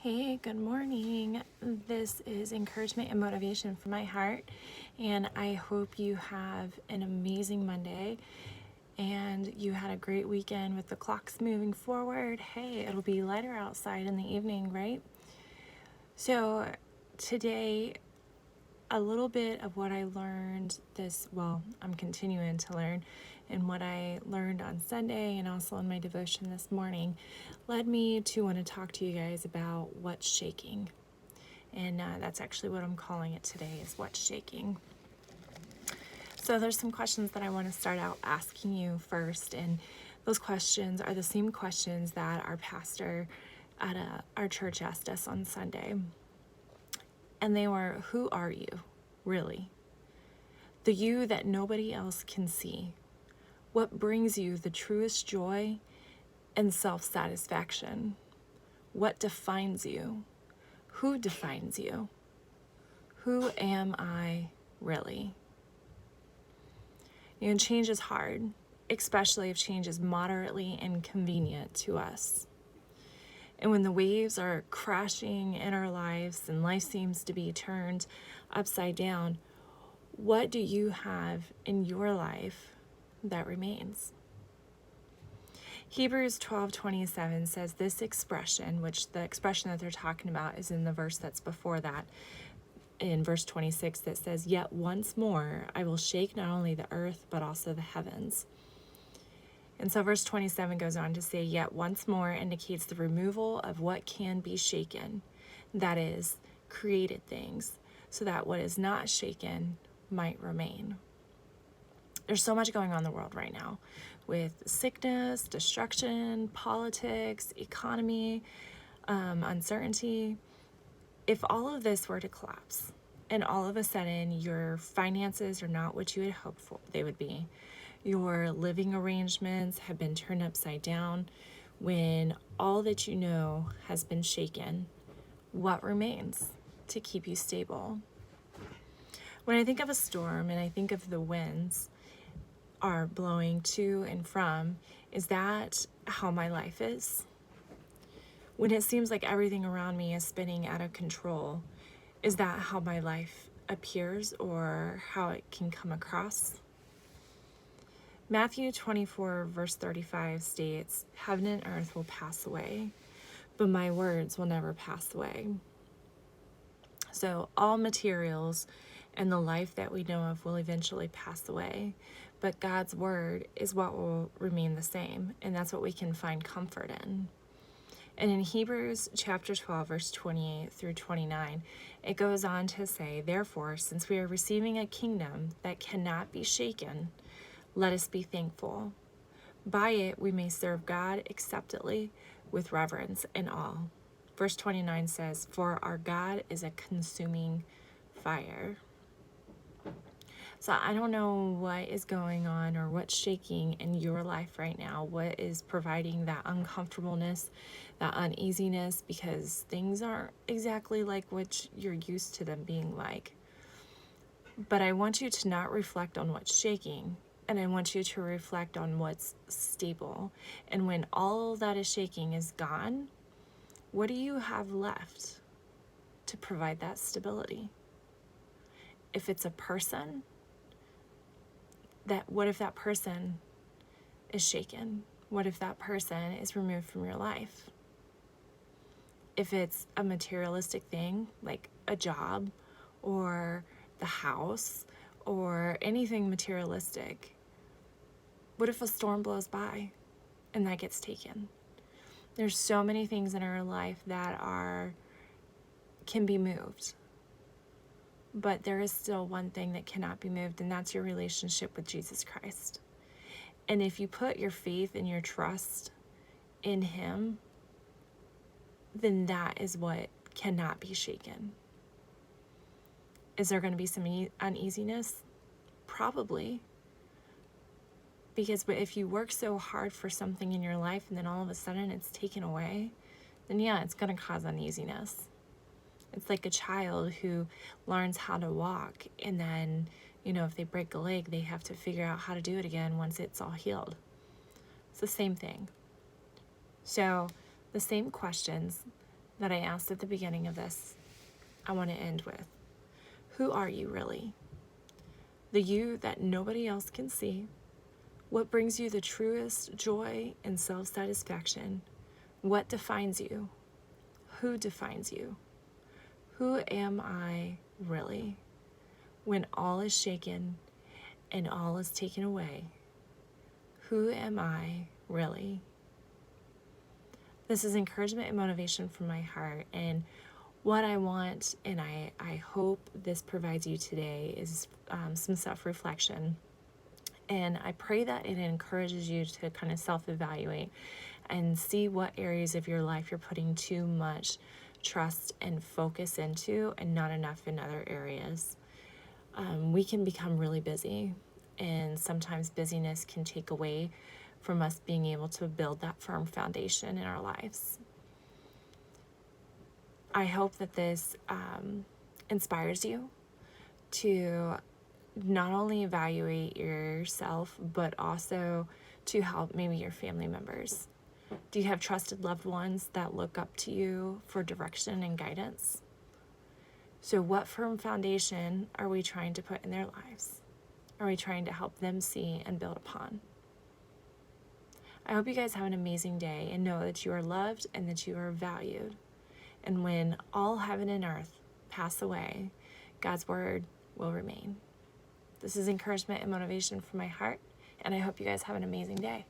Hey, good morning. This is encouragement and motivation from my heart, and I hope you have an amazing Monday and you had a great weekend with the clocks moving forward. Hey, it'll be lighter outside in the evening, right? So, today, a little bit of what I learned I'm continuing to learn, and what I learned on Sunday and also in my devotion this morning led me to want to talk to you guys about what's shaking. And that's actually what I'm calling it today, is what's shaking. So there's some questions that I want to start out asking you first, and those questions are the same questions that our pastor at our church asked us on Sunday. And they were, who are you, really? The you that nobody else can see. What brings you the truest joy and self-satisfaction? What defines you? Who defines you? Who am I really? Change is hard, especially if change is moderately inconvenient to us. And when the waves are crashing in our lives and life seems to be turned upside down, what do you have in your life that remains? Hebrews 12:27 says this expression, which the expression that they're talking about is in the verse that's before that, in verse 26, that says, "Yet once more I will shake not only the earth, but also the heavens." And so verse 27 goes on to say, "Yet once more" indicates the removal of what can be shaken, that is, created things, so that what is not shaken might remain. There's so much going on in the world right now with sickness, destruction, politics, economy, uncertainty. If all of this were to collapse and all of a sudden your finances are not what you had hoped for they would be, your living arrangements have been turned upside down, when all that you know has been shaken, what remains to keep you stable? When I think of a storm and I think of the winds are blowing to and from, is that how my life is? When it seems like everything around me is spinning out of control, is that how my life appears or how it can come across? Matthew 24, verse 35 states, "Heaven and earth will pass away, but my words will never pass away." So all materials and the life that we know of will eventually pass away, but God's word is what will remain the same, and that's what we can find comfort in. And in Hebrews chapter 12, verse 28 through 29, it goes on to say, "Therefore, since we are receiving a kingdom that cannot be shaken, let us be thankful. By it we may serve God acceptably with reverence and awe." Verse 29 says, "For our God is a consuming fire." So I don't know what is going on or what's shaking in your life right now, what is providing that uncomfortableness, that uneasiness, because things aren't exactly like what you're used to them being like. But I want you to not reflect on what's shaking, and I want you to reflect on what's stable. And when all that is shaking is gone, what do you have left to provide that stability? If it's a person, what if that person is shaken? What if that person is removed from your life? If it's a materialistic thing, like a job or the house or anything materialistic, what if a storm blows by and that gets taken? There's so many things in our life that can be moved. But there is still one thing that cannot be moved, and that's your relationship with Jesus Christ. And if you put your faith and your trust in Him, then that is what cannot be shaken. Is there going to be some uneasiness? Probably. Because if you work so hard for something in your life and then all of a sudden it's taken away, then yeah, it's going to cause uneasiness. It's like a child who learns how to walk, and then, if they break a leg, they have to figure out how to do it again once it's all healed. It's the same thing. So the same questions that I asked at the beginning of this, I want to end with. Who are you really? The you that nobody else can see. What brings you the truest joy and self-satisfaction? What defines you? Who defines you? Who am I really? When all is shaken and all is taken away, who am I really? This is encouragement and motivation from my heart. And what I want, and I hope this provides you today, is some self-reflection. And I pray that it encourages you to kind of self-evaluate and see what areas of your life you're putting too much trust and focus into and not enough in other areas. We can become really busy, and sometimes busyness can take away from us being able to build that firm foundation in our lives. I hope that this inspires you to not only evaluate yourself, but also to help maybe your family members. Do you have trusted loved ones that look up to you for direction and guidance? So what firm foundation are we trying to put in their lives? Are we trying to help them see and build upon? I hope you guys have an amazing day and know that you are loved and that you are valued. And when all heaven and earth pass away, God's word will remain. This is encouragement and motivation from my heart, and I hope you guys have an amazing day.